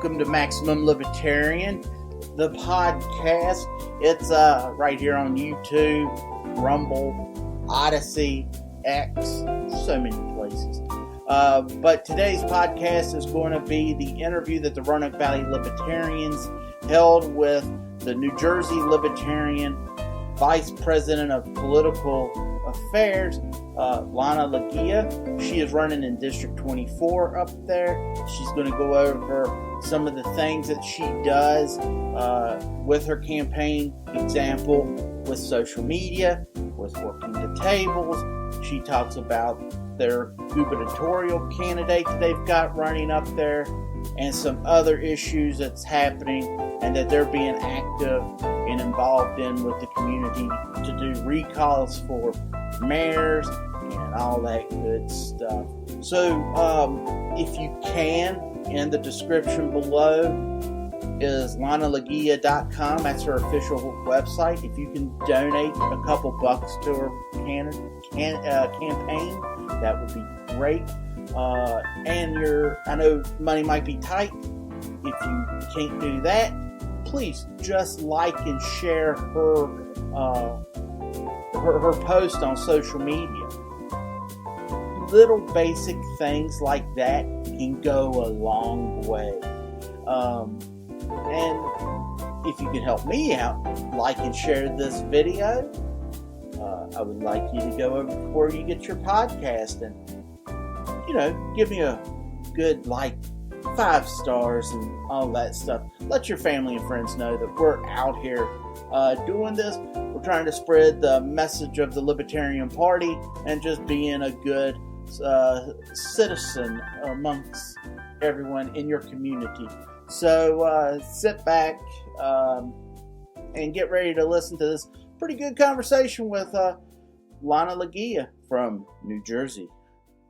welcome to Maximum Libertarian, the podcast. It's right here on YouTube, Rumble, Odyssey, X, so many places. But today's podcast is going to be the interview that the Roanoke Valley Libertarians held with the New Jersey Libertarian Vice President of Political Affairs, Lana Leguia. She is running in District 24 up there. She's going to go over some of the things that she does with her campaign, example, with social media, with working the tables. She talks about their gubernatorial candidate that they've got running up there and some other issues that's happening and that they're being active and involved in with the community to do recalls for mayors and all that good stuff. So if you can, in the description below is lanaleguia.com. That's her official website. If you can donate a couple bucks to her campaign, that would be great. And I know money might be tight. If you can't do that, please just like and share her post on social media. Little basic things like that can go a long way. And if you can help me out, like and share this video. I would like you to go over before you get your podcast and, give me a good 5 stars and all that stuff. Let your family and friends know that we're out here doing this. We're trying to spread the message of the Libertarian Party and just being a good citizen amongst everyone in your community. So sit back and get ready to listen to this pretty good conversation with Lana Leguia from New Jersey.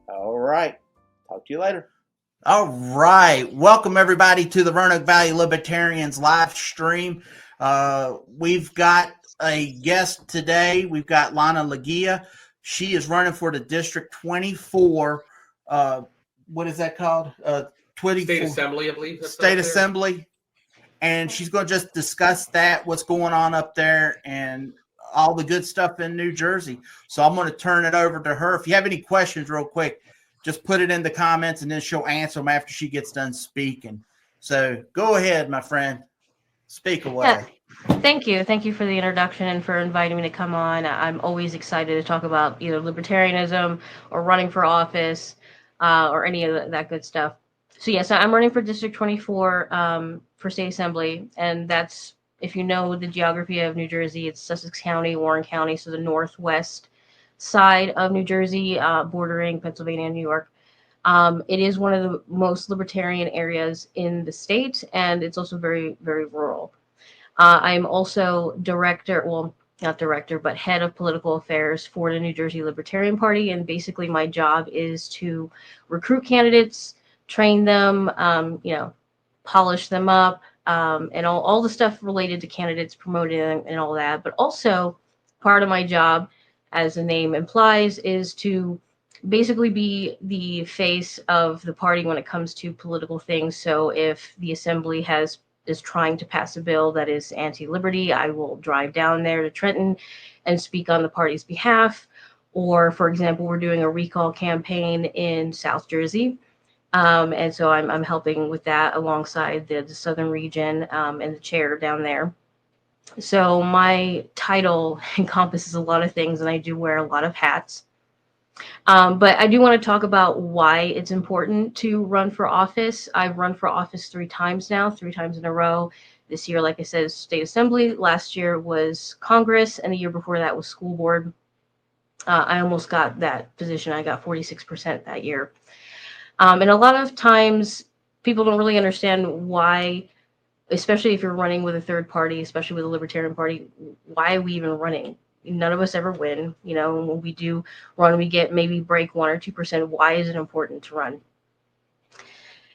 All right. Talk to you later. All right. Welcome, everybody, to the Roanoke Valley Libertarians live stream. We've got a guest today. We've got Lana Leguia. She is running for the District 24. What is that called? State Assembly, I believe. State Assembly. And she's going to just discuss that, what's going on up there, and all the good stuff in New Jersey. So I'm going to turn it over to her. If you have any questions real quick, just put it in the comments, and then she'll answer them after she gets done speaking. So go ahead, my friend. Speak away. Yeah. Thank you. Thank you for the introduction and for inviting me to come on. I'm always excited to talk about either libertarianism or running for office or any of that good stuff. So, yes, I'm running for District 24 for State Assembly, and that's, if you know the geography of New Jersey, it's Sussex County, Warren County, so the northwest side of New Jersey, bordering Pennsylvania and New York. It is one of the most libertarian areas in the state, and it's also very, very rural. I'm also not director, but head of political affairs for the New Jersey Libertarian Party, and basically my job is to recruit candidates, train them, polish them up, and all the stuff related to candidates, promoting them and all that. But also part of my job, as the name implies, is to basically be the face of the party when it comes to political things. So if the assembly is trying to pass a bill that is anti-liberty, I will drive down there to Trenton and speak on the party's behalf. Or, for example, we're doing a recall campaign in South Jersey. And so I'm helping with that alongside the southern region and the chair down there. So my title encompasses a lot of things, and I do wear a lot of hats. But I do want to talk about why it's important to run for office. I've run for office 3 times now, 3 times in a row. This year, like I said, is State Assembly. Last year was Congress, and the year before that was school board. I almost got that position. I got 46% that year. And a lot of times people don't really understand why, especially if you're running with a third party, especially with the Libertarian Party, why are we even running? None of us ever win. When we do run, we maybe break 1 or 2%. Why is it important to run?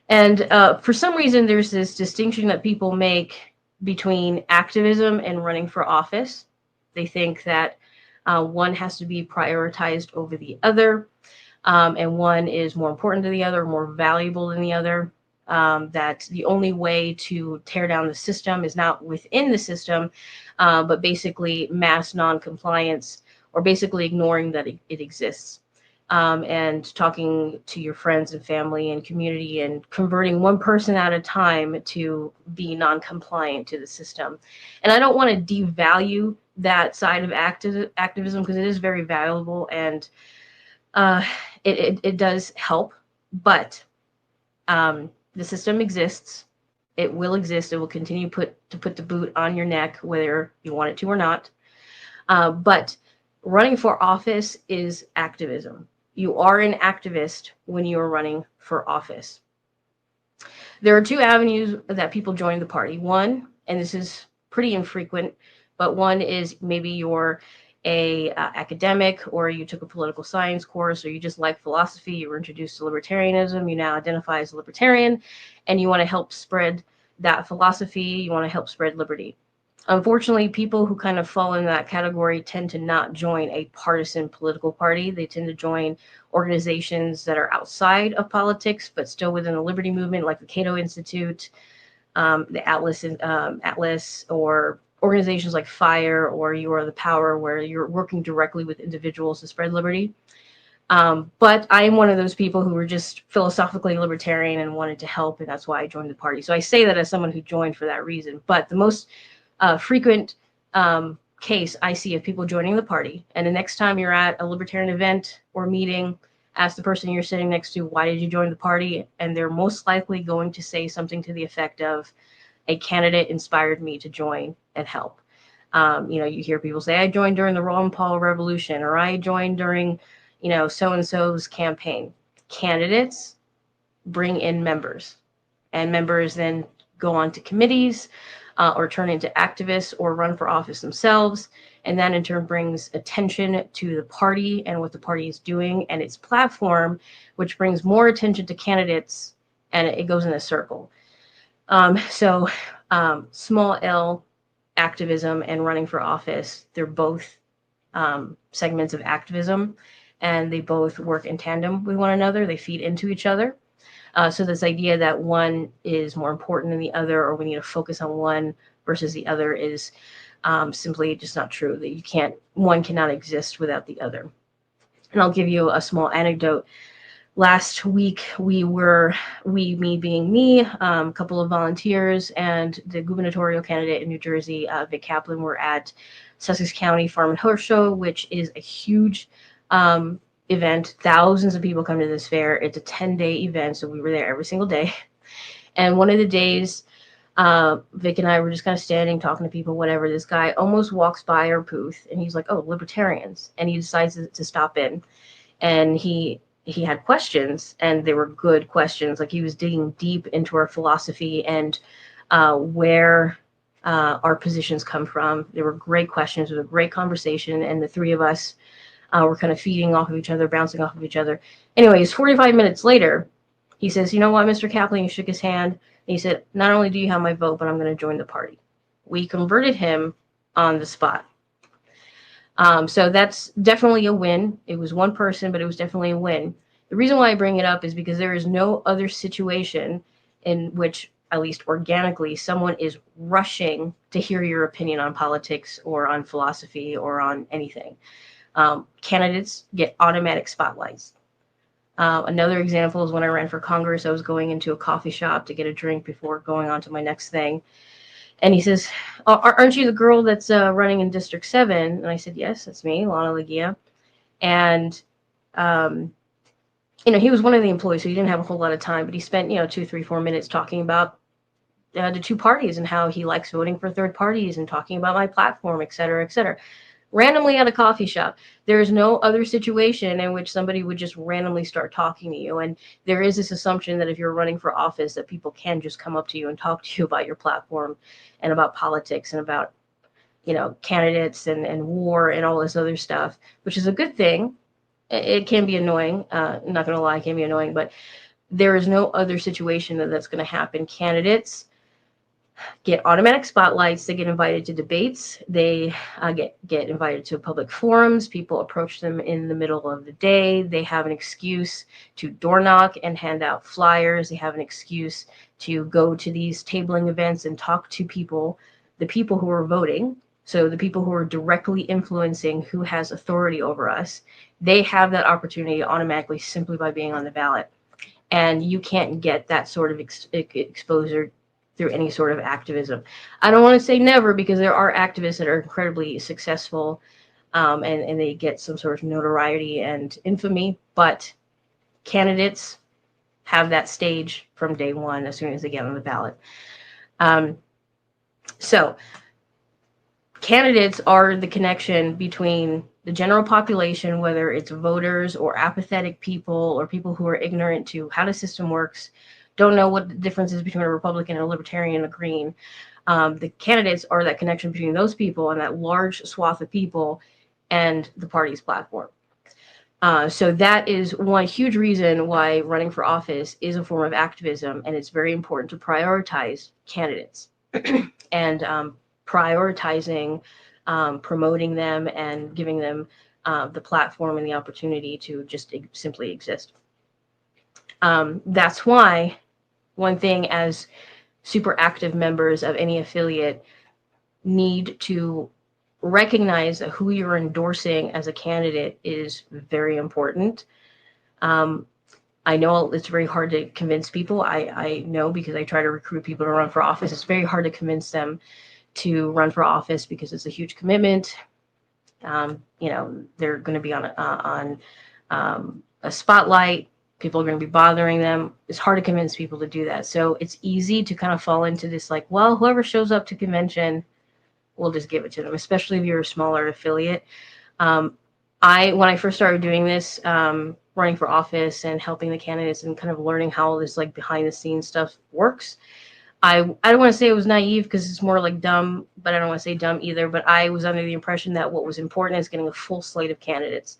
And for some reason, there's this distinction that people make between activism and running for office. They think that one has to be prioritized over the other, and one is more important than the other, more valuable than the other. that the only way to tear down the system is not within the system, but basically mass non-compliance, or basically ignoring that it exists. And talking to your friends and family and community and converting one person at a time to be non-compliant to the system. And I don't want to devalue that side of activism, because it is very valuable, and it does help. But the system exists. It will exist. It will continue to put the boot on your neck, whether you want it to or not. But running for office is activism. You are an activist when you are running for office. There are two avenues that people join the party. One, and this is pretty infrequent, but one is maybe you're a academic, or you took a political science course, or you just like philosophy, you were introduced to libertarianism, you now identify as a libertarian, and you want to help spread that philosophy, you want to help spread liberty. Unfortunately, people who kind of fall in that category tend to not join a partisan political party. They tend to join organizations that are outside of politics, but still within the liberty movement, like the Cato Institute, the Atlas, or organizations like FIRE, or You Are the Power, where you're working directly with individuals to spread liberty. But I am one of those people who were just philosophically libertarian and wanted to help, and that's why I joined the party. So I say that as someone who joined for that reason. But the most frequent case I see of people joining the party, and the next time you're at a libertarian event or meeting, ask the person you're sitting next to, why did you join the party? And they're most likely going to say something to the effect of, a candidate inspired me to join and help. You hear people say, I joined during the Ron Paul Revolution, or I joined during, so-and-so's campaign. Candidates bring in members, and members then go on to committees, or turn into activists, or run for office themselves. And that in turn brings attention to the party and what the party is doing and its platform, which brings more attention to candidates, and it goes in a circle. Small L activism and running for office, they're both segments of activism, and they both work in tandem with one another. They feed into each other. So this idea that one is more important than the other, or we need to focus on one versus the other, is simply just not true. That one cannot exist without the other. And I'll give you a small anecdote. Last week, me being me, a couple of volunteers, and the gubernatorial candidate in New Jersey, Vic Kaplan, were at Sussex County Farm and Horse Show, which is a huge event. Thousands of people come to this fair. It's a 10-day event, so we were there every single day. And one of the days, Vic and I were just kind of standing, talking to people, whatever. This guy almost walks by our booth, and he's like, oh, libertarians. And he decides to stop in. And he had questions, and they were good questions. Like, he was digging deep into our philosophy and where our positions come from. They were great questions. It was a great conversation, and the three of us were kind of feeding off of each other, bouncing off of each other. Anyways, 45 minutes later, he says, you know what, Mr. Kaplan? He shook his hand, and he said, not only do you have my vote, but I'm going to join the party. We converted him on the spot. So that's definitely a win. It was one person, but it was definitely a win. The reason why I bring it up is because there is no other situation in which, at least organically, someone is rushing to hear your opinion on politics or on philosophy or on anything. Candidates get automatic spotlights. Another example is when I ran for Congress, I was going into a coffee shop to get a drink before going on to my next thing. And he says, aren't you the girl that's running in District 7? And I said, yes, that's me, Lana Leguia. And, he was one of the employees, so he didn't have a whole lot of time, but he spent, 2, 3, 4 minutes talking about the two parties and how he likes voting for third parties and talking about my platform, et cetera, et cetera. Randomly at a coffee shop. There is no other situation in which somebody would just randomly start talking to you. And there is this assumption that if you're running for office, that people can just come up to you and talk to you about your platform and about politics and about, candidates and war and all this other stuff, which is a good thing. It can be annoying. I'm not going to lie, it can be annoying, but there is no other situation that's going to happen. Candidates get automatic spotlights. They get invited to debates. They get invited to public forums. People approach them in the middle of the day. They have an excuse to door knock and hand out flyers. They have an excuse to go to these tabling events and talk to people, the people who are voting. So the people who are directly influencing who has authority over us, they have that opportunity automatically simply by being on the ballot. And you can't get that sort of exposure through any sort of activism. I don't want to say never, because there are activists that are incredibly successful, and they get some sort of notoriety and infamy, but candidates have that stage from day one as soon as they get on the ballot. So candidates are the connection between the general population, whether it's voters or apathetic people or people who are ignorant to how the system works, don't know what the difference is between a Republican and a Libertarian and a Green. The candidates are that connection between those people and that large swath of people and the party's platform. So that is one huge reason why running for office is a form of activism, and it's very important to prioritize candidates and prioritizing, promoting them, and giving them the platform and the opportunity to just simply exist. That's why one thing as super active members of any affiliate need to recognize that who you're endorsing as a candidate is very important. I know it's very hard to convince people. I know, because I try to recruit people to run for office. It's very hard to convince them to run for office because it's a huge commitment. They're going to be on a spotlight. People are going to be bothering them. It's hard to convince people to do that. So it's easy to kind of fall into this, like, well, whoever shows up to convention, we'll just give it to them, especially if you're a smaller affiliate. When I first started doing this, running for office and helping the candidates and kind of learning how this like behind the scenes stuff works, I don't want to say it was naive, because it's more like dumb, but I don't want to say dumb either. But I was under the impression that what was important is getting a full slate of candidates.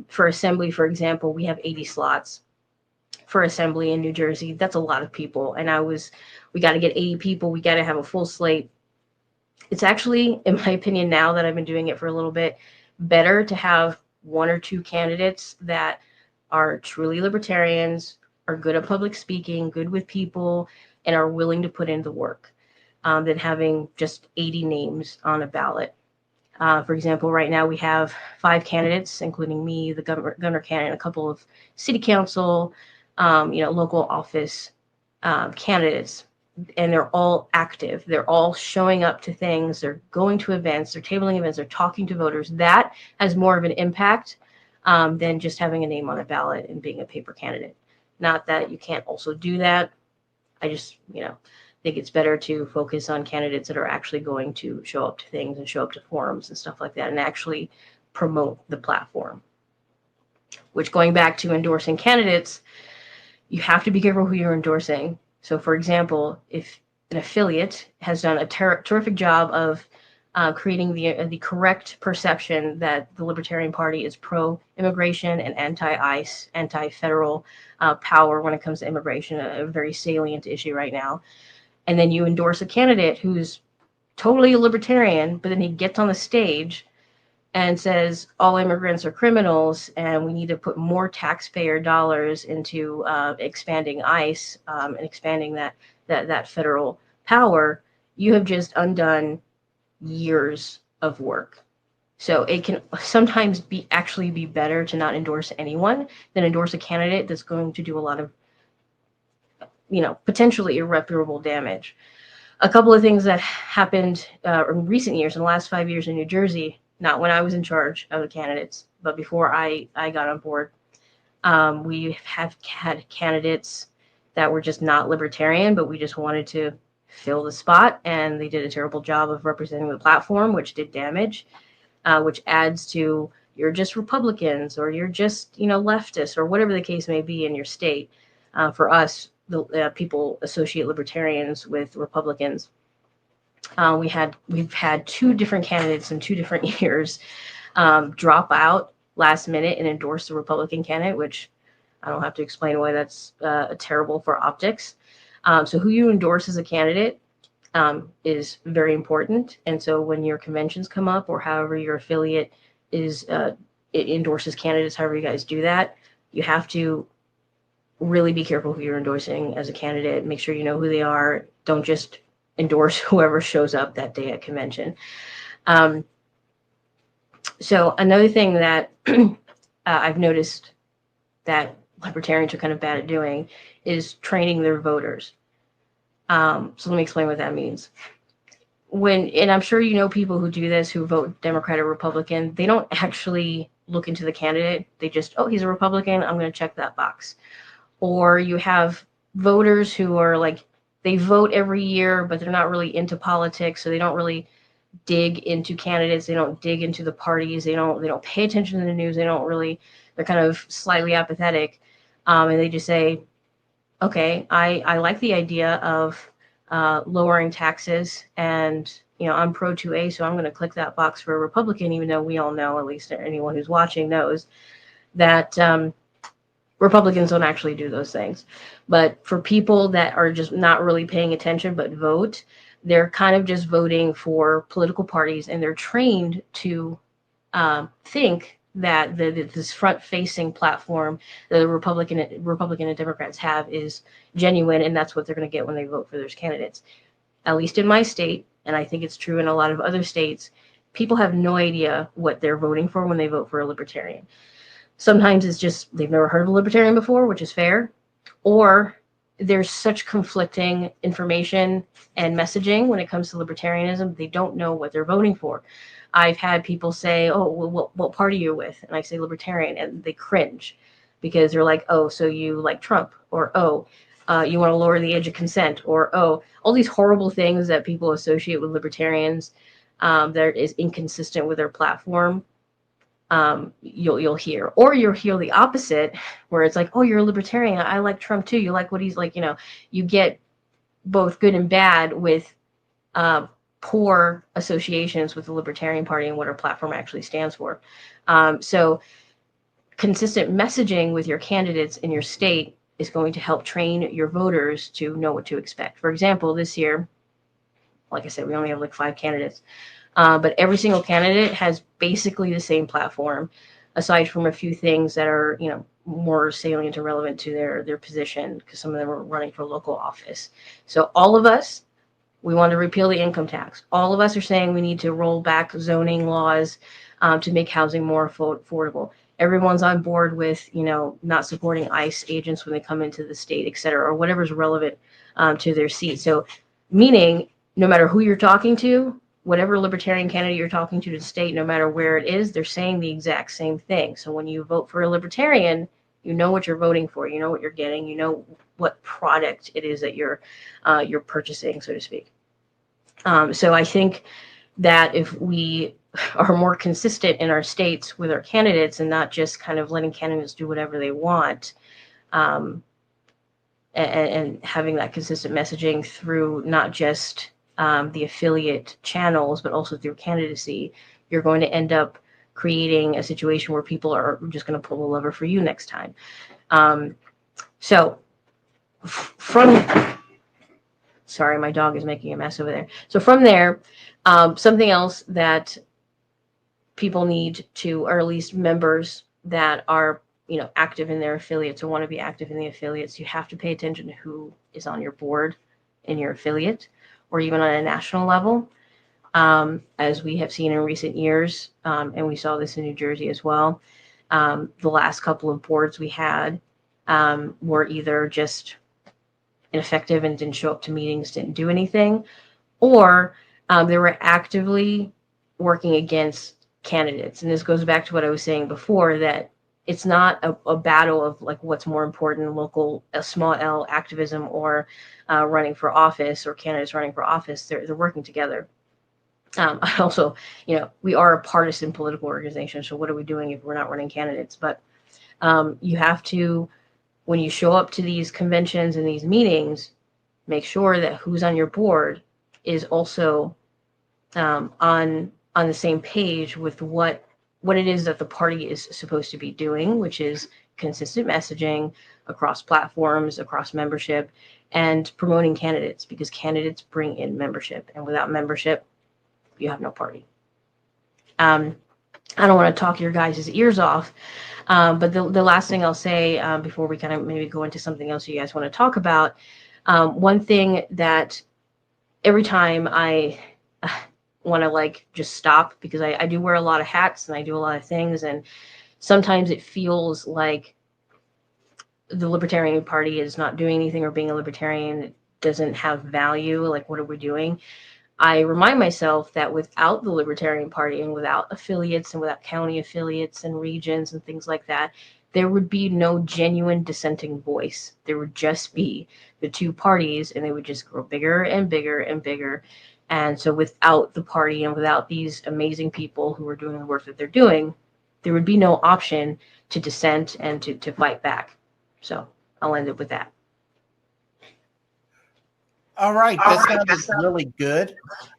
For assembly, for example, we have 80 slots for assembly in New Jersey. That's a lot of people. And we got to get 80 people. We got to have a full slate. It's actually, in my opinion, now that I've been doing it for a little bit, better to have one or two candidates that are truly libertarians, are good at public speaking, good with people, and are willing to put in the work, than having just 80 names on a ballot. For example, right now we have 5 candidates, including me, the governor candidate, a couple of city council, local office candidates, and they're all active. They're all showing up to things. They're going to events. They're tabling events. They're talking to voters. That has more of an impact than just having a name on a ballot and being a paper candidate. Not that you can't also do that. I just, think it's better to focus on candidates that are actually going to show up to things and show up to forums and stuff like that and actually promote the platform. Which, going back to endorsing candidates, you have to be careful who you're endorsing. So, for example, if an affiliate has done a terrific job of creating the correct perception that the Libertarian Party is pro-immigration and anti-ICE, anti-federal power when it comes to immigration, a very salient issue right now, and then you endorse a candidate who's totally a libertarian, but then he gets on the stage and says all immigrants are criminals and we need to put more taxpayer dollars into expanding ICE and expanding that federal power, you have just undone years of work. So it can sometimes actually be better to not endorse anyone than endorse a candidate that's going to do a lot of potentially irreparable damage. A couple of things that happened in recent years, in the last 5 years in New Jersey, not when I was in charge of the candidates, but before I got on board, we have had candidates that were just not libertarian, but we just wanted to fill the spot, and they did a terrible job of representing the platform, which did damage, which adds to you're just Republicans or you're just leftists or whatever the case may be in your state. For us, people associate libertarians with Republicans. We've had 2 different candidates in 2 different years drop out last minute and endorse the Republican candidate, which I don't have to explain why that's terrible for optics. So who you endorse as a candidate is very important. And so when your conventions come up, or however your affiliate is, it endorses candidates, however you guys do that, you have to really be careful who you're endorsing as a candidate. Make sure you know who they are. Don't just endorse whoever shows up that day at convention. So another thing that I've noticed that libertarians are kind of bad at doing is training their voters. So let me explain what that means. And I'm sure you know people who do this, who vote Democrat or Republican, they don't actually look into the candidate. They just, oh, he's a Republican, I'm going to check that box. Or you have voters who are like, they vote every year, but they're not really into politics, so they don't really dig into candidates. They don't dig into the parties. They don't pay attention to the news. They're kind of slightly apathetic. And they just say, okay, I like the idea of lowering taxes, and I'm pro 2A, so I'm going to click that box for a Republican, even though we all know, at least anyone who's watching knows, that Republicans don't actually do those things. But for people that are just not really paying attention but vote, they're kind of just voting for political parties, and they're trained to think that this front-facing platform that the Republican and Democrats have is genuine, and that's what they're going to get when they vote for those candidates. At least in my state, and I think it's true in a lot of other states, people have no idea what they're voting for when they vote for a libertarian. Sometimes it's just they've never heard of a libertarian before, which is fair, or there's such conflicting information and messaging when it comes to libertarianism, they don't know what they're voting for. I've had people say, oh, well, what party are you with? And I say libertarian, and they cringe because they're like, oh, so you like Trump, or oh, you want to lower the age of consent, or oh, all these horrible things that people associate with libertarians that is inconsistent with their platform. You'll hear, or you'll hear the opposite, where it's like, oh, you're a libertarian, I like Trump too, you like what he's like. You get both good and bad with poor associations with the Libertarian Party and what our platform actually stands for. So consistent messaging with your candidates in your state is going to help train your voters to know what to expect. For example, this year, like I said, we only have like 5 candidates. But every single candidate has basically the same platform, aside from a few things that are, more salient and relevant to their position, because some of them are running for local office. So all of us, we want to repeal the income tax. All of us are saying we need to roll back zoning laws to make housing more affordable. Everyone's on board with, not supporting ICE agents when they come into the state, et cetera, or whatever's relevant to their seat. So meaning, no matter who you're talking to, whatever libertarian candidate you're talking to the state, no matter where it is, they're saying the exact same thing. So when you vote for a libertarian, you know what you're voting for, you know what you're getting, you know what product it is that you're purchasing, so to speak. So I think that if we are more consistent in our states with our candidates and not just kind of letting candidates do whatever they want, and having that consistent messaging through not just the affiliate channels, but also through candidacy, you're going to end up creating a situation where people are just going to pull the lever for you next time. So sorry, my dog is making a mess over there. So from there, something else that people need to, or at least members that are, active in their affiliates or want to be active in the affiliates, you have to pay attention to who is on your board in your affiliate, or even on a national level, as we have seen in recent years, and we saw this in New Jersey as well. The last couple of boards we had were either just ineffective and didn't show up to meetings, didn't do anything, or they were actively working against candidates. And this goes back to what I was saying before, that it's not a battle of like what's more important, local, a small L activism, or running for office, or candidates running for office. They're working together. Also, we are a partisan political organization. So what are we doing if we're not running candidates? But you have to, when you show up to these conventions and these meetings, make sure that who's on your board is also on the same page with what it is that the party is supposed to be doing, which is consistent messaging across platforms, across membership, and promoting candidates, because candidates bring in membership, and without membership, you have no party. I don't want to talk your guys' ears off, but the last thing I'll say before we kind of maybe go into something else you guys want to talk about, one thing that every time I want to like just stop, because I do wear a lot of hats and I do a lot of things, and sometimes it feels like the Libertarian Party is not doing anything, or being a Libertarian doesn't have value. Like, what are we doing? I remind myself that without the Libertarian Party, and without affiliates, and without county affiliates and regions and things like that, there would be no genuine dissenting voice. There would just be the two parties, and they would just grow bigger and bigger and bigger. And so without the party, and without these amazing people who are doing the work that they're doing, there would be no option to dissent and to fight back. So I'll end it with that. All right, that sounds really good.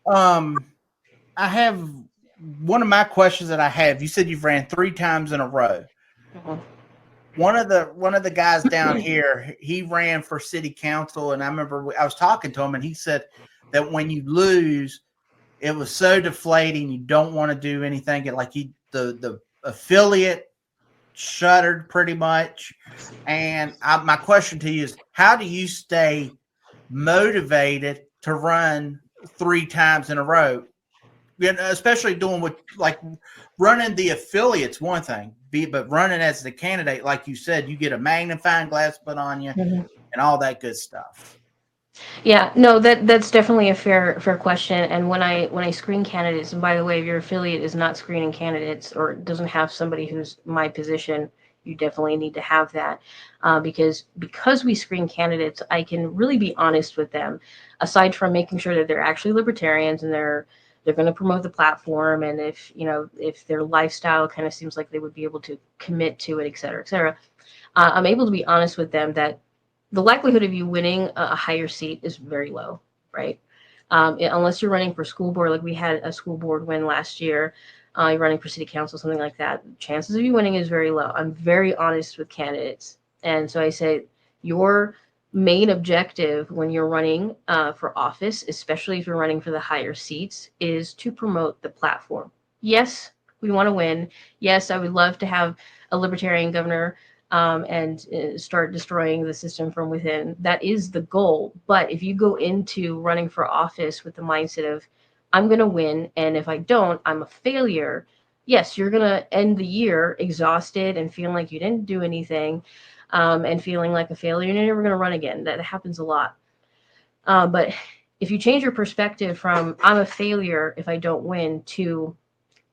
I have one of my questions that I have. You said you've ran 3 times in a row. Mm-hmm. One of the guys down here, he ran for city council, and I remember I was talking to him, and he said that when you lose, it was so deflating. You don't want to do anything. Like the affiliate shuttered pretty much. And my question to you is, how do you stay motivated to run 3 times in a row? Especially doing what, like, running the affiliates, one thing, but running as the candidate, like you said, you get a magnifying glass put on you, and all that good stuff. Yeah, no, that's definitely a fair question. And when I screen candidates, and by the way, if your affiliate is not screening candidates, or doesn't have somebody who's my position, you definitely need to have that, because we screen candidates, I can really be honest with them. Aside from making sure that they're actually libertarians, and they're going to promote the platform, and if their lifestyle kind of seems like they would be able to commit to it, et cetera, I'm able to be honest with them that the likelihood of you winning a higher seat is very low, right? Unless you're running for school board, like we had a school board win last year, you're running for city council, something like that, chances of you winning is very low. I'm very honest with candidates. And so I say, your main objective when you're running for office, especially if you're running for the higher seats, is to promote the platform. Yes, we want to win. Yes, I would love to have a libertarian governor and start destroying the system from within. That is the goal. But if you go into running for office with the mindset of, I'm going to win, and if I don't, I'm a failure, yes, you're going to end the year exhausted and feeling like you didn't do anything, and feeling like a failure, and you're never going to run again. That happens a lot. But if you change your perspective from, I'm a failure if I don't win, to,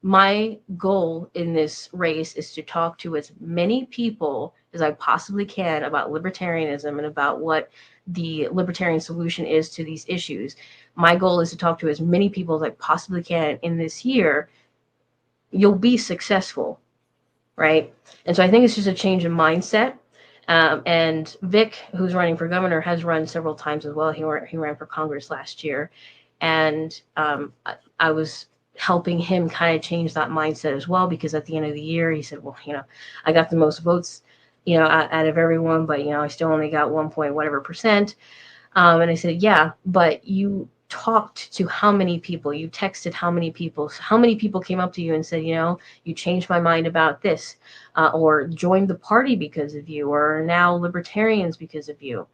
my goal in this race is to talk to as many people as I possibly can about libertarianism and about what the libertarian solution is to these issues. My goal is to talk to as many people as I possibly can in this year. You'll be successful, right? And so I think it's just a change in mindset. And Vic, who's running for governor, has run several times as well. He ran for Congress last year. And I was helping him kind of change that mindset as well, because at the end of the year, he said, well, I got the most votes, out of everyone, but, I still only got 1% And I said, yeah, but you talked to how many people, you texted how many people came up to you and said, you changed my mind about this, or joined the party because of you, or now libertarians because of you.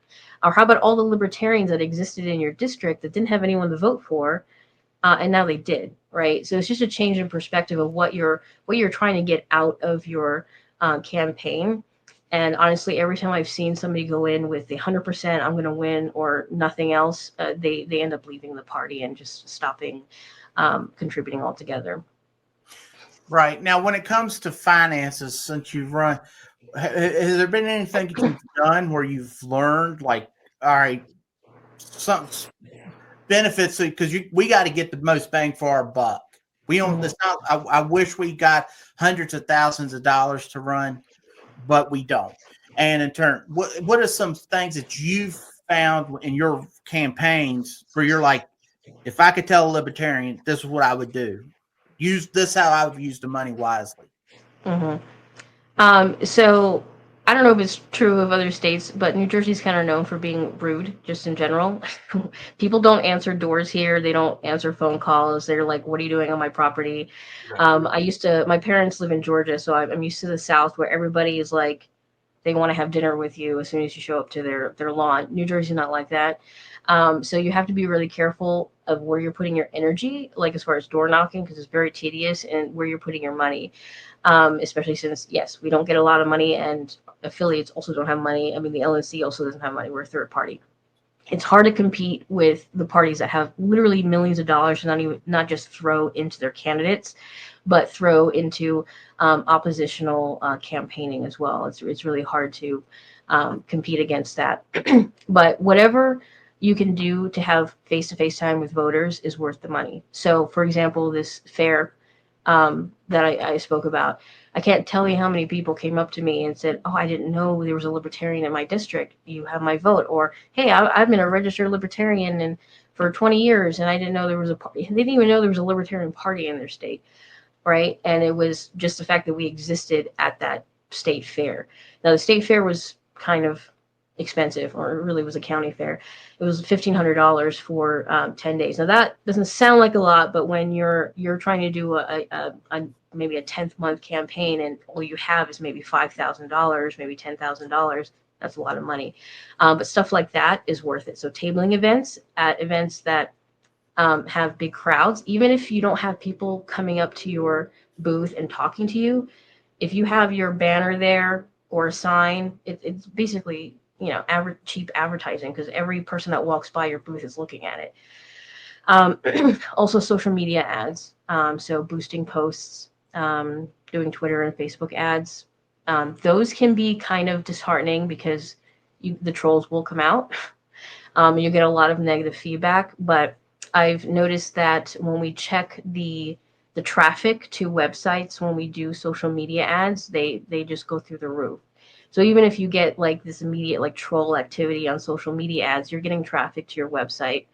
Or how about all the libertarians that existed in your district that didn't have anyone to vote for, and now they did, right? So it's just a change in perspective of what you're trying to get out of your campaign. And honestly, every time I've seen somebody go in with the 100%, I'm going to win, or nothing else, they end up leaving the party and just stopping contributing altogether. Right. Now, when it comes to finances, since you've run, has there been anything that you've done where you've learned, like, all right, some benefits, because we got to get the most bang for our buck. We don't. It's not. I wish we got hundreds of thousands of dollars to run, but we don't. And in turn, what are some things that you've found in your campaigns where you're like, if I could tell a libertarian, this is what I would do. Use this how I would use the money wisely. So I don't know if it's true of other states, but New Jersey's kind of known for being rude, just in general. People don't answer doors here. They don't answer phone calls. They're like, "What are you doing on my property?" My parents live in Georgia, so I'm used to the South, where everybody is like, they want to have dinner with you as soon as you show up to their lawn. New Jersey's not like that. So you have to be really careful of where you're putting your energy, like as far as door knocking, because it's very tedious, and where you're putting your money. Especially since, yes, we don't get a lot of money, and affiliates also don't have money. I mean, the LNC also doesn't have money. We're a third party. It's hard to compete with the parties that have literally millions of dollars to not just throw into their candidates, but throw into oppositional campaigning as well. It's really hard to compete against that. But whatever you can do to have face-to-face time with voters is worth the money. So, for example, this fair that I spoke about, I can't tell you how many people came up to me and said, "Oh, I didn't know there was a libertarian in my district. You have my vote." Or, "Hey, I've been a registered libertarian and for 20 years, and I didn't know there was a party." They didn't even know there was a libertarian party in their state, right? And it was just the fact that we existed at that state fair. Now, the state fair was kind of expensive, or it really was a county fair. It was $1,500 for 10 days. Now, that doesn't sound like a lot, but when you're trying to do a maybe a 10th month campaign, and all you have is maybe $5,000, maybe $10,000, that's a lot of money. But stuff like that is worth it. So tabling events at events that have big crowds, even if you don't have people coming up to your booth and talking to you, if you have your banner there or a sign, it's basically, cheap advertising, because every person that walks by your booth is looking at it. Also, social media ads. So boosting posts, doing Twitter and Facebook ads. Those can be kind of disheartening, because the trolls will come out. You get a lot of negative feedback, but I've noticed that when we check the traffic to websites, when we do social media ads, they just go through the roof. So even if you get like this immediate like troll activity on social media ads, you're getting traffic to your website,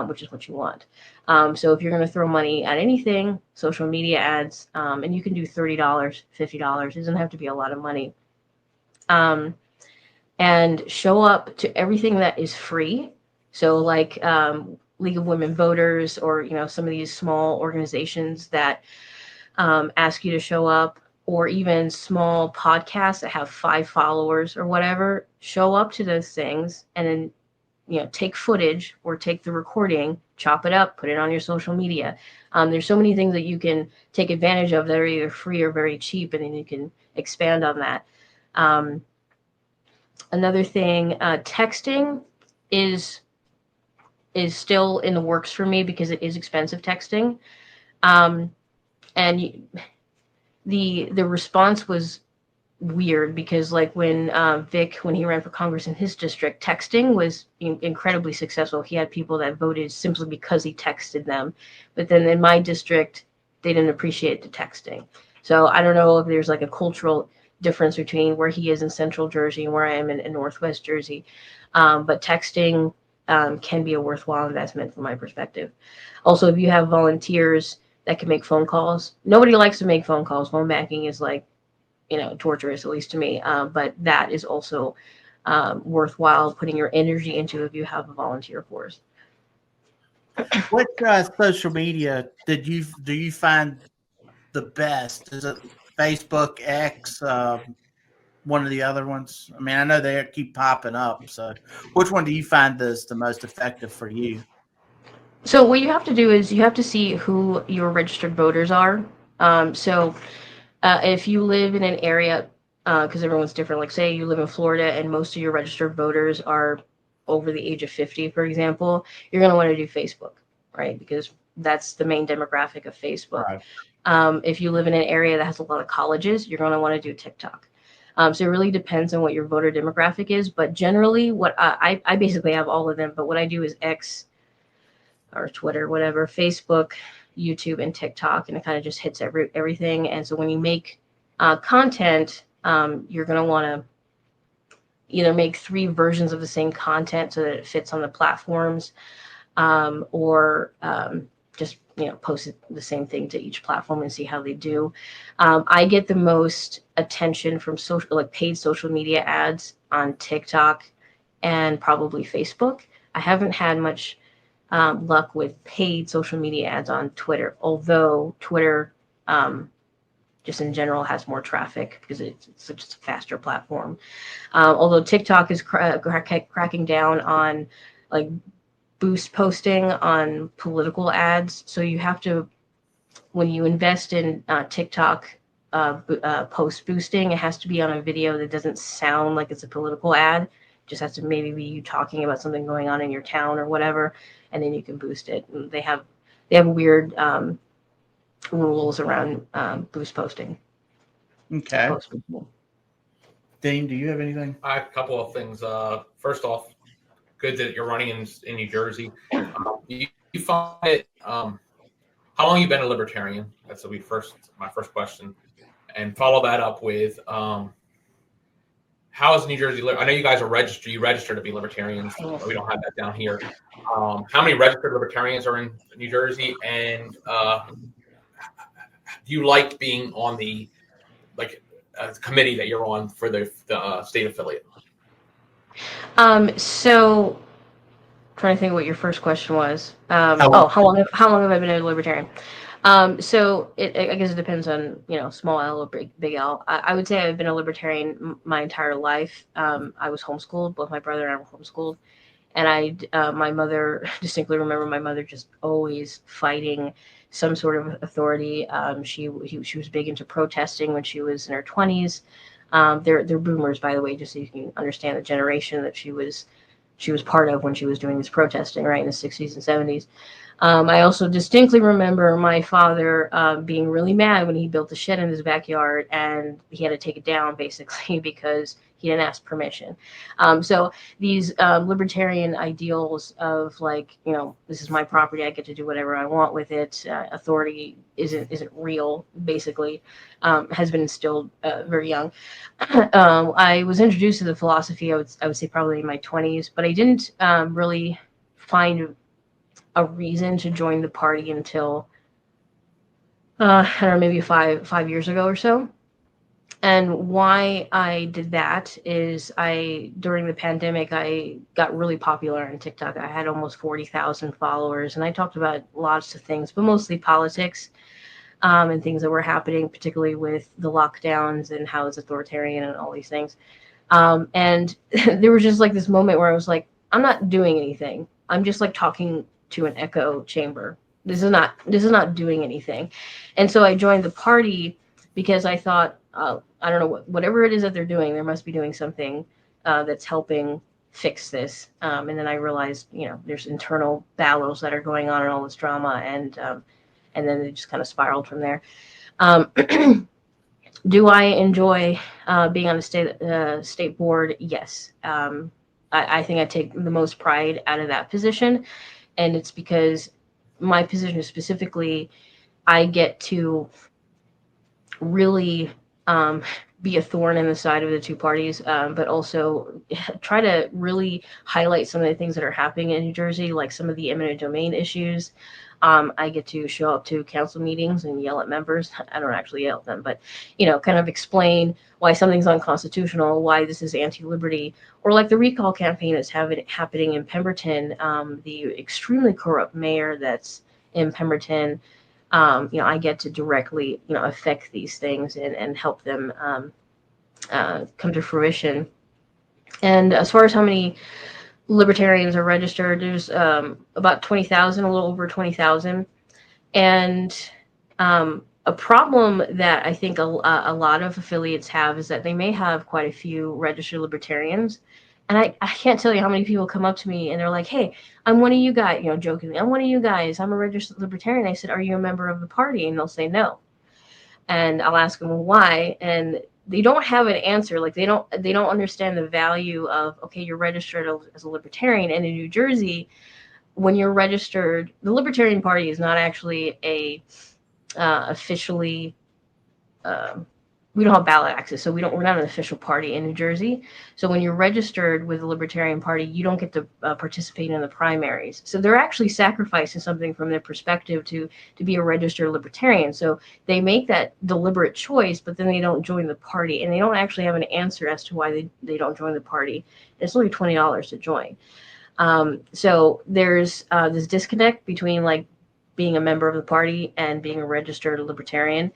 which is what you want. So if you're going to throw money at anything, social media ads, and you can do $30, $50, it doesn't have to be a lot of money. And show up to everything that is free. So like League of Women Voters, or some of these small organizations that ask you to show up, or even small podcasts that have 5 followers or whatever. Show up to those things, and then take footage or take the recording, chop it up, put it on your social media. There's so many things that you can take advantage of that are either free or very cheap, and then you can expand on that. Another thing, texting is still in the works for me, because it is expensive, texting. And the response was weird, because like when Vic, when he ran for Congress in his district, texting was incredibly successful. He had people that voted simply because he texted them. But then in my district, they didn't appreciate the texting. So I don't know if there's like a cultural difference between where he is in Central Jersey and where I am in Northwest Jersey. But texting can be a worthwhile investment from my perspective. Also, if you have volunteers that can make phone calls, nobody likes to make phone calls. Phone banking is like, torturous, at least to me. But that is also worthwhile putting your energy into if you have a volunteer force. What social media do you find the best? Is it Facebook, X, one of the other ones? I mean, I know they keep popping up. So, which one do you find is the most effective for you? So what you have to do is you have to see who your registered voters are. If you live in an area, because everyone's different, like say you live in Florida and most of your registered voters are over the age of 50, for example, you're going to want to do Facebook, right? Because that's the main demographic of Facebook. Right. If you live in an area that has a lot of colleges, you're going to want to do TikTok. So it really depends on what your voter demographic is. But generally, what I basically have all of them. But what I do is X or Twitter, whatever, Facebook, YouTube, and TikTok, and it kind of just hits everything. And so when you make content, you're going to want to either make 3 versions of the same content so that it fits on the platforms, or just post the same thing to each platform and see how they do. I get the most attention from paid social media ads on TikTok and probably Facebook. I haven't had much luck with paid social media ads on Twitter, although Twitter just in general has more traffic because it's such a faster platform. Although TikTok is cracking down on like boost posting on political ads. So you have to, when you invest in TikTok post boosting, it has to be on a video that doesn't sound like it's a political ad. It just has to maybe be you talking about something going on in your town or whatever, and then you can boost it. And they have weird rules around boost posting. Okay. Dean, do you have anything? I have a couple of things. First off, good that you're running in New Jersey. You find it. How long have you been a libertarian? That's my first question, and follow that up with how is New Jersey? I know you guys are registered. You register to be libertarians. We don't have that down here. How many registered libertarians are in New Jersey? And do you like being on the committee that you're on for the state affiliate? So trying to think what your first question was. How long have I been a libertarian? So I guess it depends on, small L or big L. I would say I've been a libertarian my entire life. I was homeschooled. Both my brother and I were homeschooled. And my mother, distinctly remember my mother just always fighting some sort of authority. She was big into protesting when she was in her 20s. They're boomers, by the way, just so you can understand the generation that she was part of when she was doing this protesting, right, in the 60s and 70s. I also distinctly remember my father being really mad when he built a shed in his backyard and he had to take it down basically because he didn't ask permission. So these libertarian ideals of this is my property, I get to do whatever I want with it. Authority isn't real, basically, has been instilled very young. I was introduced to the philosophy, I would say probably in my 20s, but I didn't really find a reason to join the party until I don't know, maybe five years ago or so. And why I did that is during the pandemic, I got really popular on TikTok. I had almost 40,000 followers, and I talked about lots of things, but mostly politics and things that were happening, particularly with the lockdowns and how it's authoritarian and all these things. And there was just this moment where I was like, I'm not doing anything. I'm just talking to an echo chamber. This is not doing anything. And so I joined the party because I thought, I don't know, whatever it is that they're doing, there must be doing something that's helping fix this. And then I realized, there's internal battles that are going on and all this drama, and then it just kind of spiraled from there. Do I enjoy being on the state board? Yes. I think I take the most pride out of that position, and it's because my position specifically, I get to really be a thorn in the side of the two parties, but also try to really highlight some of the things that are happening in New Jersey, like some of the eminent domain issues. I get to show up to council meetings and yell at members. I don't actually yell at them, but, kind of explain why something's unconstitutional, why this is anti-liberty, or like the recall campaign that's happening in Pemberton, the extremely corrupt mayor that's in Pemberton. I get to directly, affect these things and help them come to fruition. And as far as how many libertarians are registered, there's about 20,000, a little over 20,000. And a problem that I think a lot of affiliates have is that they may have quite a few registered libertarians. And I can't tell you how many people come up to me and they're like, hey, I'm one of you guys, jokingly, I'm one of you guys. I'm a registered libertarian. I said, are you a member of the party? And they'll say no. And I'll ask them, well, why? And they don't have an answer. They don't understand the value of, okay, you're registered as a libertarian. And in New Jersey, when you're registered, the Libertarian Party is not actually a officially we don't have ballot access, so we're not an official party in New Jersey. So when you're registered with the Libertarian Party, you don't get to participate in the primaries. So they're actually sacrificing something from their perspective to be a registered Libertarian. So they make that deliberate choice, but then they don't join the party, and they don't actually have an answer as to why they don't join the party. It's only $20 to join. So there's this disconnect between like being a member of the party and being a registered Libertarian.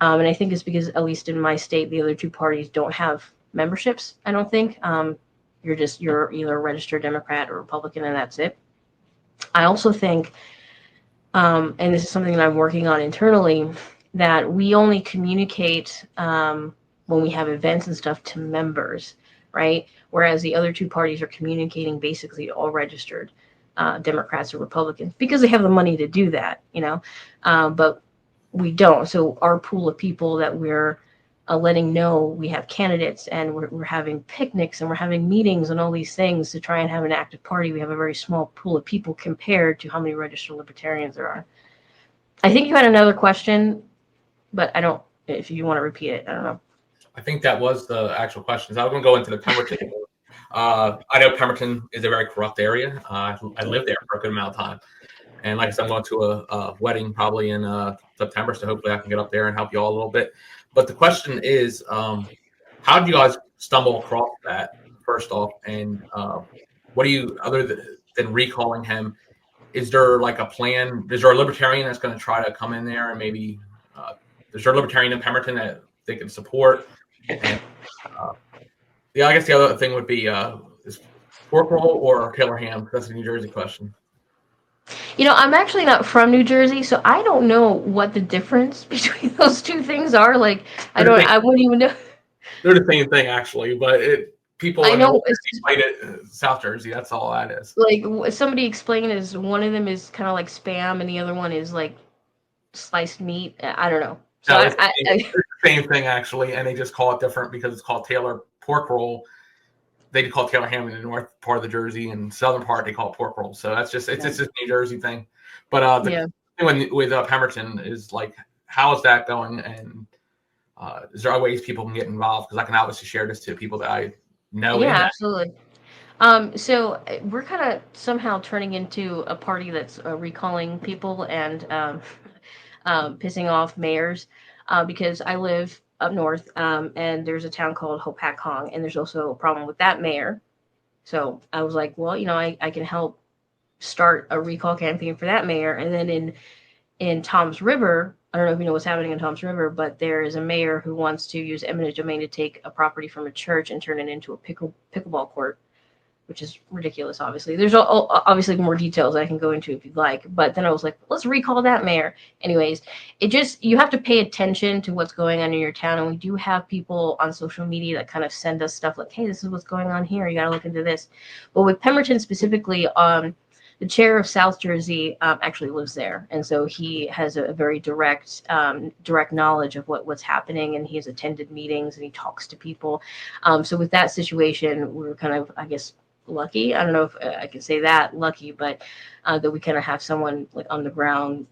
And I think it's because, at least in my state, the other two parties don't have memberships, I don't think. You're either a registered Democrat or Republican, and that's it. I also think, and this is something that I'm working on internally, that we only communicate when we have events and stuff to members, right? Whereas the other two parties are communicating basically to all registered Democrats or Republicans because they have the money to do that, but we don't. So our pool of people that we're letting know we have candidates, and we're having picnics, and we're having meetings and all these things to try and have an active party. We have a very small pool of people compared to how many registered Libertarians there are. I think you had another question, but I don't, if you want to repeat it, I don't know. I think that was the actual questions. I was going to go into the Pemberton. I know Pemberton is a very corrupt area. I lived there for a good amount of time. And like I said, I'm going to a wedding probably in September, so hopefully I can get up there and help you all a little bit. But the question is, how did you guys stumble across that, first off? And what do you, other than recalling him, is there like a plan? Is there a Libertarian that's going to try to come in there and maybe, is there a Libertarian in Pemberton that they can support? And yeah, I guess the other thing would be, is pork roll or killer ham? That's a New Jersey question. I'm actually not from New Jersey, so I don't know what the difference between those two things are. Like, I wouldn't even know. They're the same thing, actually, but people I know explain it South Jersey. That's all that is. Like, somebody explained is one of them is kind of like Spam, and the other one is like sliced meat. I don't know. So no, it's the same thing, actually, and they just call it different because it's called Taylor pork roll. They call it Taylor ham in the north part of the Jersey, and southern part they call it pork roll. So that's just it's just a New Jersey thing. But the thing with Pemberton is like, how is that going? And is there ways people can get involved? Because I can obviously share this to people that I know. Yeah, absolutely. So we're kind of somehow turning into a party that's recalling people and pissing off mayors, because I live up north, and there's a town called Hopatcong, and there's also a problem with that mayor. So I was like, well, I can help start a recall campaign for that mayor. And then in Toms River, I don't know if you know what's happening in Toms River, but there is a mayor who wants to use eminent domain to take a property from a church and turn it into a pickleball court, which is ridiculous, obviously. There's obviously more details I can go into if you'd like. But then I was like, let's recall that mayor. Anyways, you have to pay attention to what's going on in your town. And we do have people on social media that kind of send us stuff like, hey, this is what's going on here. You got to look into this. But with Pemberton specifically, the chair of South Jersey actually lives there. And so he has a very direct knowledge of what's happening. And he has attended meetings and he talks to people. So with that situation, we were kind of, I guess, lucky. I don't know if I can say that lucky, but that we kind of have someone like on the ground,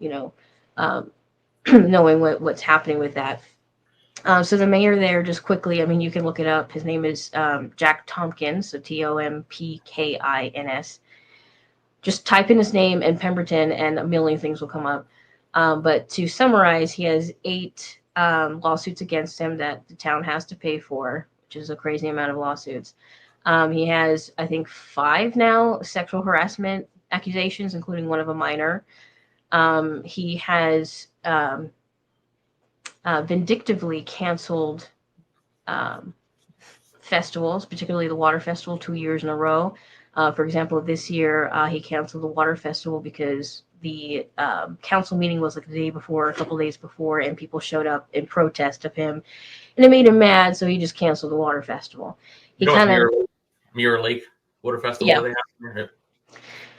knowing what's happening with that. So the mayor there, just quickly, I mean, you can look it up. His name is Jack Tompkins, so Tompkins. Just type in his name and Pemberton, and a million things will come up. But to summarize, he has 8 lawsuits against him that the town has to pay for, which is a crazy amount of lawsuits. He has, I think, 5 now sexual harassment accusations, including one of a minor. He has vindictively canceled festivals, particularly the Water Festival, 2 years in a row. For example, this year he canceled the Water Festival because the council meeting was like the day before, a couple days before, and people showed up in protest of him, and it made him mad, so he just canceled the Water Festival. He kind of Mirror Lake Water Festival. Yeah.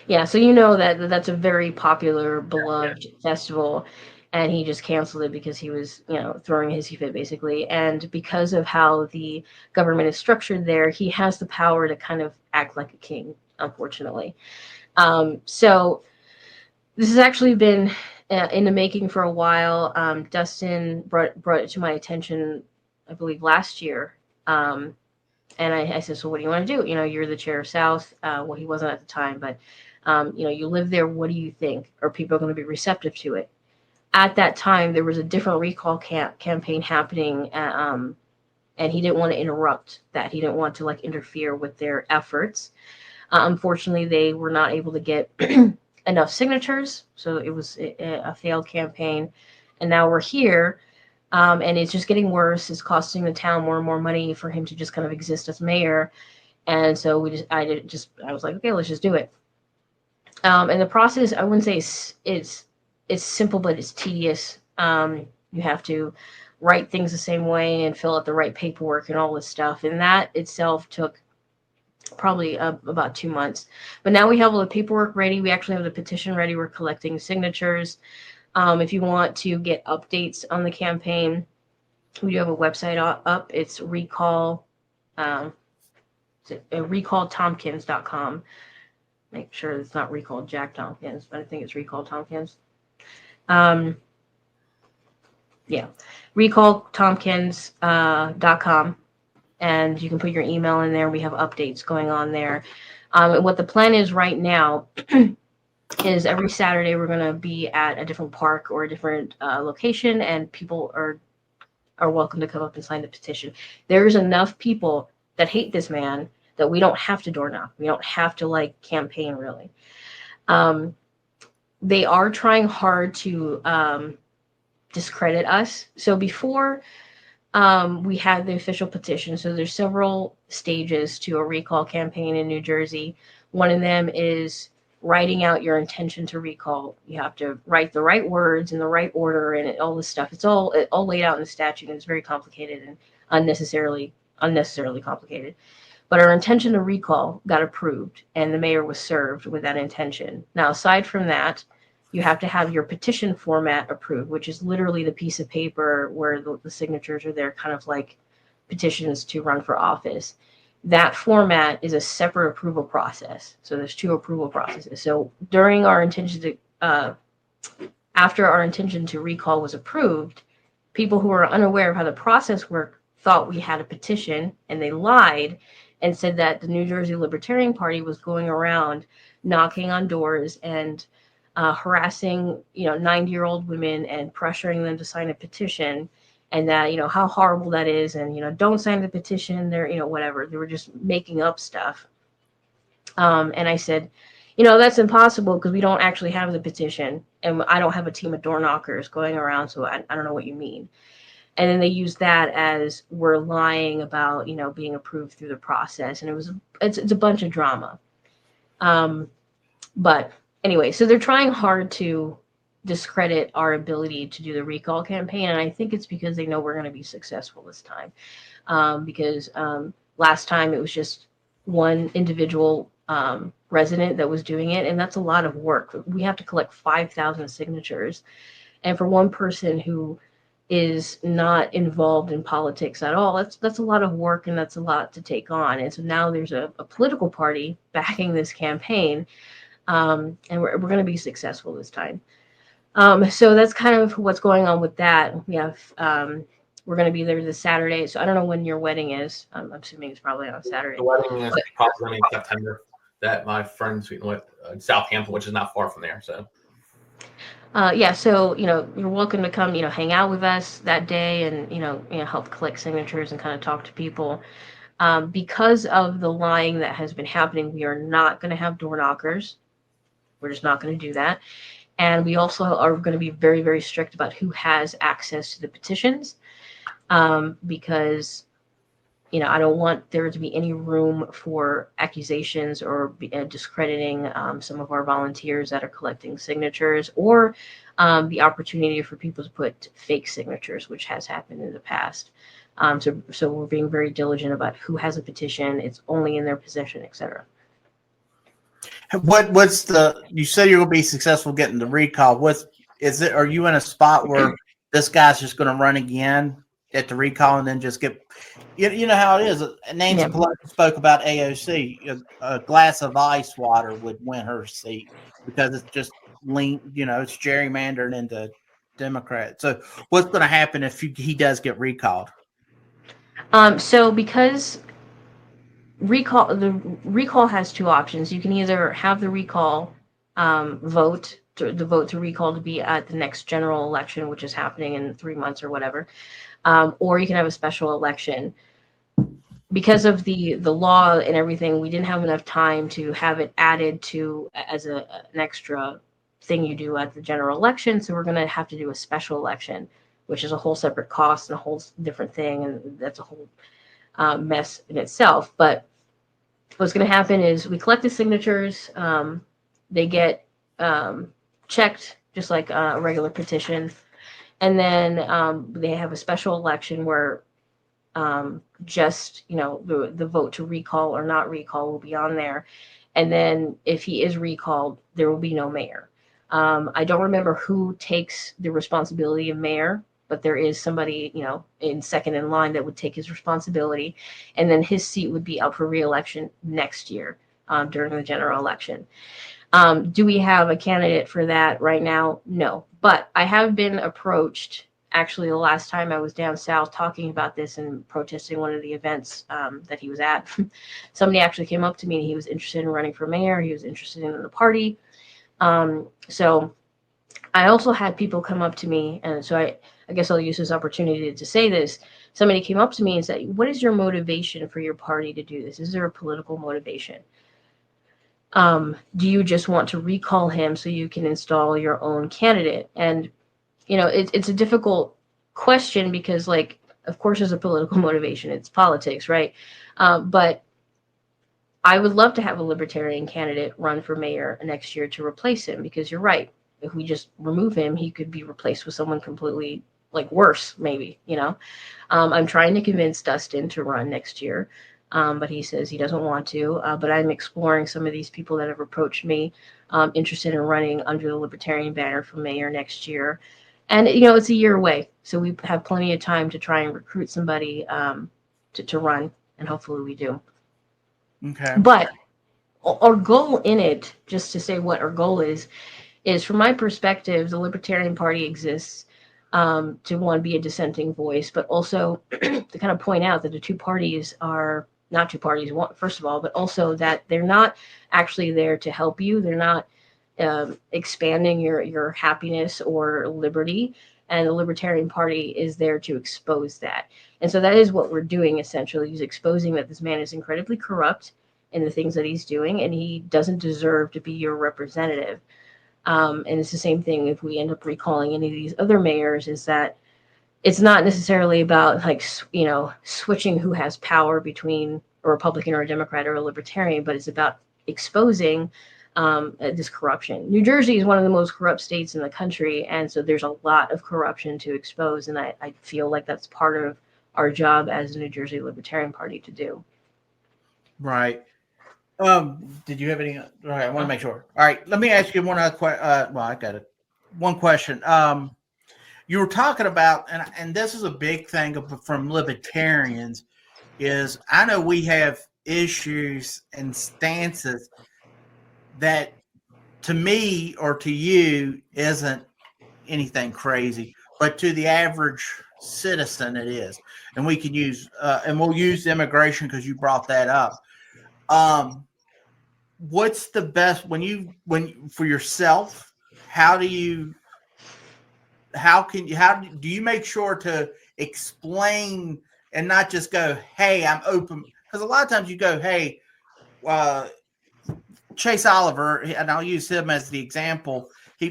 Yeah, so that's a very popular, beloved festival, and he just canceled it because he was, throwing a hissy fit, basically. And because of how the government is structured there, he has the power to kind of act like a king, unfortunately. So this has actually been in the making for a while. Dustin brought it to my attention I believe last year. And I said, so what do you want to do? You're the chair of South. Well, he wasn't at the time, but, you live there. What do you think? Are people going to be receptive to it? At that time, there was a different recall campaign happening, and he didn't want to interrupt that. He didn't want to interfere with their efforts. Unfortunately, they were not able to get enough signatures, so it was a failed campaign. And now we're here, and it's just getting worse. It's costing the town more and more money for him to just kind of exist as mayor. And so I was like, okay, let's just do it. And the process, I wouldn't say it's simple, but it's tedious. You have to write things the same way and fill out the right paperwork and all this stuff. And that itself took probably about 2 months. But now we have all the paperwork ready. We actually have the petition ready. We're collecting signatures. If you want to get updates on the campaign, we do have a website up. It's recalltompkins.com. Make sure it's not Recall Jack Tompkins, but I think it's Recall Tompkins. recalltompkins.com. And you can put your email in there. We have updates going on there. And what the plan is right now is every Saturday we're going to be at a different park or a different location, and people are welcome to come up and sign the petition. There's enough people that hate this man that we don't have to door knock. We don't have to campaign really. They are trying hard to discredit us. So before we had the official petition. So there's several stages to a recall campaign in New Jersey. One of them is writing out your intention to recall. You have to write the right words in the right order and all this stuff. It's all laid out in the statute, and it's very complicated and unnecessarily complicated. But our intention to recall got approved, and the mayor was served with that intention. Now, aside from that, you have to have your petition format approved, which is literally the piece of paper where the signatures are there, kind of like petitions to run for office. That format is a separate approval process. So there's 2 approval processes. So during our after our intention to recall was approved, people who were unaware of how the process worked thought we had a petition, and they lied and said that the New Jersey Libertarian Party was going around knocking on doors and harassing 90-year-old women and pressuring them to sign a petition, and that how horrible that is, and don't sign the petition. They're whatever. They were just making up stuff. And I said, that's impossible because we don't actually have the petition, and I don't have a team of door knockers going around, so I don't know what you mean. And then they used that as we're lying about being approved through the process, and it's a bunch of drama. But anyway, so they're trying hard to discredit our ability to do the recall campaign. And I think it's because they know we're going to be successful this time. Because last time it was just one individual resident that was doing it. And that's a lot of work. We have to collect 5,000 signatures. And for one person who is not involved in politics at all, that's a lot of work, and that's a lot to take on. And so now there's a political party backing this campaign. And we're going to be successful this time. So that's kind of what's going on with that. We have, we're going to be there this Saturday. So I don't know when your wedding is. I'm assuming it's probably on Saturday. The wedding is probably in September. That my friend's in Southampton, which is not far from there. So. So you're welcome to come, hang out with us that day, and help collect signatures and kind of talk to people. Because of the lying that has been happening, we are not going to have door knockers. We're just not going to do that. And we also are going to be very, very strict about who has access to the petitions, because, I don't want there to be any room for accusations or discrediting some of our volunteers that are collecting signatures, or the opportunity for people to put fake signatures, which has happened in the past. So we're being very diligent about who has a petition. It's only in their possession, etc. You said you're going to be successful getting the recall. Are you in a spot where this guy's just going to run again at the recall and then just get, you know how it is. Nancy Pelosi spoke about AOC. A glass of ice water would win her seat because it's just it's gerrymandered into Democrat. So what's going to happen if he does get recalled? So because the recall has two options. You can either have the recall vote to recall to be at the next general election, which is happening in 3 months or whatever, or you can have a special election. Because of the law and everything, we didn't have enough time to have it added to as an extra thing you do at the general election. So we're going to have to do a special election, which is a whole separate cost and a whole different thing, and that's a whole mess in itself. But what's going to happen is we collect the signatures. They get checked just like a regular petition, and then they have a special election where just the vote to recall or not recall will be on there, and then if he is recalled, there will be no mayor. I don't remember who takes the responsibility of mayor, but there is somebody in second in line that would take his responsibility, and then his seat would be up for re-election next year during the general election. Do we have a candidate for that right now? No, but I have been approached. Actually, the last time I was down south talking about this and protesting one of the events that he was at, somebody actually came up to me and he was interested in running for mayor. He was interested in the party. So I also had people come up to me, and so I guess I'll use this opportunity to say this. Somebody came up to me and said, "What is your motivation for your party to do this? Is there a political motivation? Do you just want to recall him so you can install your own candidate?" And it's a difficult question because, like, of course there's a political motivation. It's politics, right? But I would love to have a libertarian candidate run for mayor next year to replace him, because you're right. If we just remove him, he could be replaced with someone completely, like, worse, maybe, I'm trying to convince Dustin to run next year, but he says he doesn't want to. But I'm exploring some of these people that have approached me, interested in running under the Libertarian banner for mayor next year. And, it's a year away, so we have plenty of time to try and recruit somebody to run, and hopefully we do. Okay. But our goal in it, just to say what our goal is from my perspective, the Libertarian Party exists to, one, be a dissenting voice, but also to kind of point out that the two parties are not two parties, first of all, but also that they're not actually there to help you. They're not expanding your happiness or liberty, and the Libertarian Party is there to expose that. And so that is what we're doing, essentially, is exposing that this man is incredibly corrupt in the things that he's doing, and he doesn't deserve to be your representative. And it's the same thing if we end up recalling any of these other mayors, is that it's not necessarily about, like, switching who has power between a Republican or a Democrat or a Libertarian, but it's about exposing this corruption. New Jersey is one of the most corrupt states in the country, and so there's a lot of corruption to expose, and I feel like that's part of our job as the New Jersey Libertarian Party to do. Right. Did you have any? All right, I want to make sure. All right, let me ask you one other question. Well, I got it. One question. You were talking about, and this is a big thing from libertarians, is I know we have issues and stances that, to me or to you, isn't anything crazy, but to the average citizen it is. And we can use, and we'll use immigration because you brought that up. What's the best when for yourself? How do you make sure to explain and not just go, "Hey, I'm open"? Because a lot of times you go, "Hey, Chase Oliver," and I'll use him as the example. There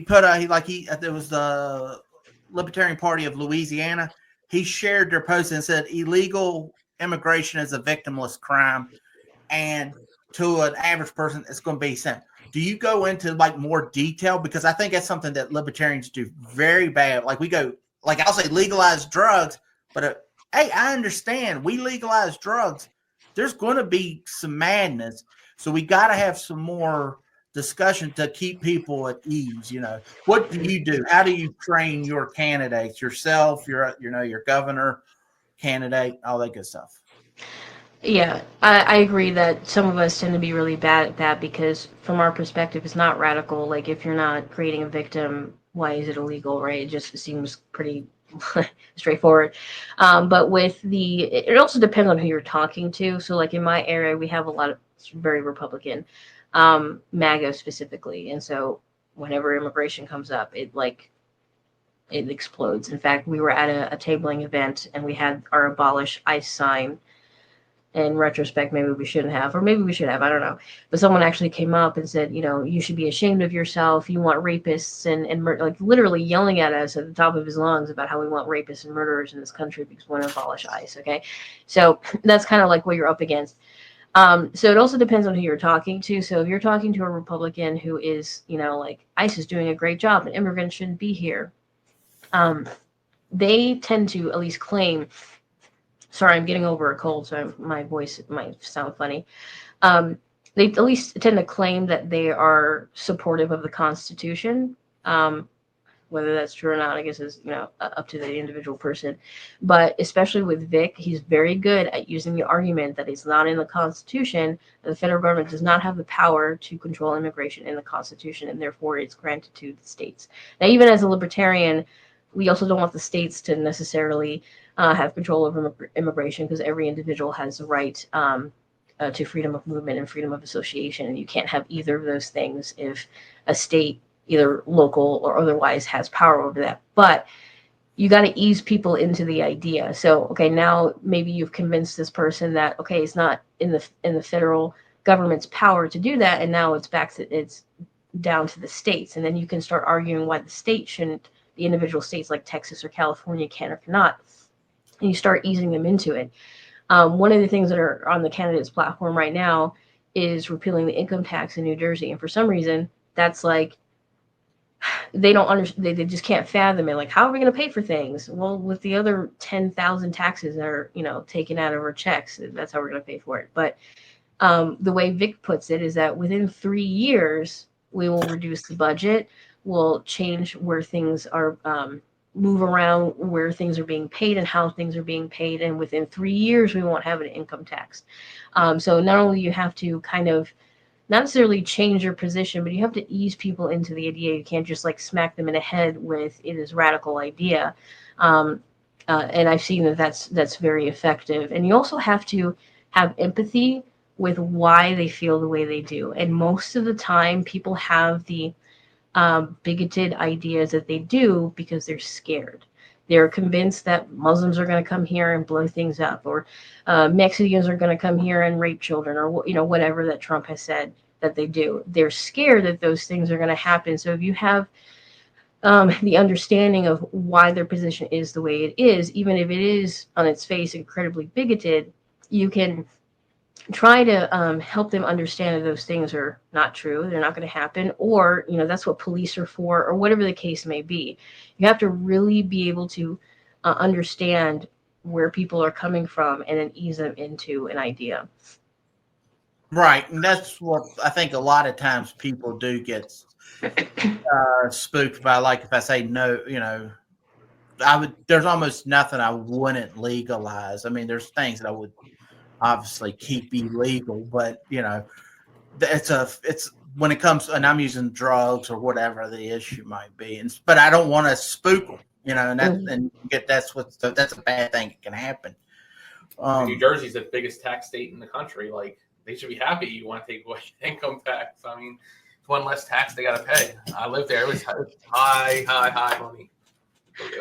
was the Libertarian Party of Louisiana. He shared their post and said illegal immigration is a victimless crime, and to an average person, it's going to be sent. Do you go into, like, more detail? Because I think that's something that libertarians do very bad. Like, we go, like, I'll say legalize drugs, but hey, I understand we legalize drugs. There's going to be some madness. So we got to have some more discussion to keep people at ease. What do you do? How do you train your candidates, yourself, your governor candidate, all that good stuff? Yeah, I agree that some of us tend to be really bad at that because, from our perspective, it's not radical. Like, if you're not creating a victim, why is it illegal, right? It just seems pretty straightforward. But it also depends on who you're talking to. So like in my area, we have a lot of very Republican, MAGA specifically. And so whenever immigration comes up, it explodes. In fact, we were at a tabling event and we had our abolish ICE sign. In retrospect, maybe we shouldn't have, or maybe we should have, I don't know. But someone actually came up and said, you should be ashamed of yourself. You want rapists and like literally yelling at us at the top of his lungs about how we want rapists and murderers in this country because we want to abolish ICE. Okay. So that's kind of like what you're up against. So it also depends on who you're talking to. So if you're talking to a Republican who is, like ICE is doing a great job and immigrants shouldn't be here, they tend to at least claim. Sorry, I'm getting over a cold, so my voice might sound funny. They at least tend to claim that they are supportive of the Constitution. Whether that's true or not, I guess is up to the individual person. But especially with Vic, he's very good at using the argument that it's not in the Constitution. The federal government does not have the power to control immigration in the Constitution, and therefore it's granted to the states. Now, even as a libertarian, we also don't want the states to necessarily have control over immigration because every individual has the right to freedom of movement and freedom of association. And you can't have either of those things if a state, either local or otherwise, has power over that. But you got to ease people into the idea. So, okay, now maybe you've convinced this person that, okay, it's not in the federal government's power to do that. And now it's down to the states. And then you can start arguing why the state shouldn't, the individual states like Texas or California can or cannot. And you start easing them into it. One of the things that are on the candidates' platform right now is repealing the income tax in New Jersey. And for some reason, that's like, they don't understand, they just can't fathom it. Like, how are we going to pay for things? Well, with the other 10,000 taxes that are, taken out of our checks, that's how we're going to pay for it. But the way Vic puts it is that within 3 years, we will reduce the budget, we'll change where things are, move around where things are being paid and how things are being paid. And within 3 years, we won't have an income tax. So not only you have to kind of not necessarily change your position, but you have to ease people into the idea. You can't just like smack them in the head with it is radical idea. And I've seen that's very effective. And you also have to have empathy with why they feel the way they do. And most of the time, people have the bigoted ideas that they do because they're scared. They're convinced that Muslims are going to come here and blow things up, or Mexicans are going to come here and rape children, or whatever that Trump has said that they do. They're scared that those things are going to happen. So if you have the understanding of why their position is the way it is, even if it is on its face incredibly bigoted, you can try to help them understand that those things are not true. They're not going to happen, or, that's what police are for, or whatever the case may be. You have to really be able to understand where people are coming from and then ease them into an idea. Right. And that's what I think a lot of times people do get spooked by. Like if I say no, there's almost nothing I wouldn't legalize. I mean, there's things that I would obviously keep illegal, but it's when it comes, and I'm using drugs or whatever the issue might be, but I don't want to spook them, and that's a bad thing that can happen. New Jersey's the biggest tax state in the country. Like, they should be happy you want to take away income tax. I mean, it's one less tax they got to pay. I lived there; it was high money.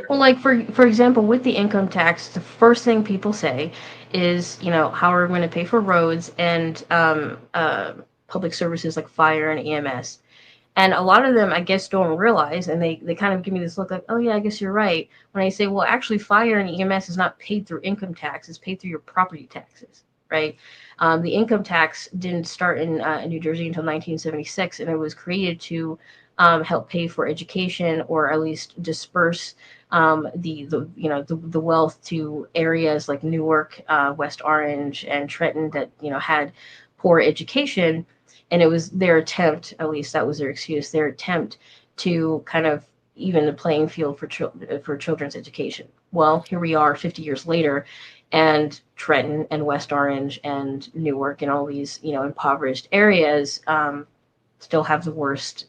Well, like for example, with the income tax, the first thing people say is, how are we going to pay for roads and public services like fire and EMS? And a lot of them, I guess, don't realize, and they kind of give me this look like, oh yeah, I guess you're right. When I say, well, actually, fire and EMS is not paid through income tax; it's paid through your property taxes, right? The income tax didn't start in New Jersey until 1976, and it was created to help pay for education, or at least disperse the wealth to areas like Newark, West Orange, and Trenton that had poor education. And it was their attempt, at least that was their excuse, their attempt to kind of even the playing field for children's education. Well, here we are 50 years later, and Trenton and West Orange and Newark and all these impoverished areas still have the worst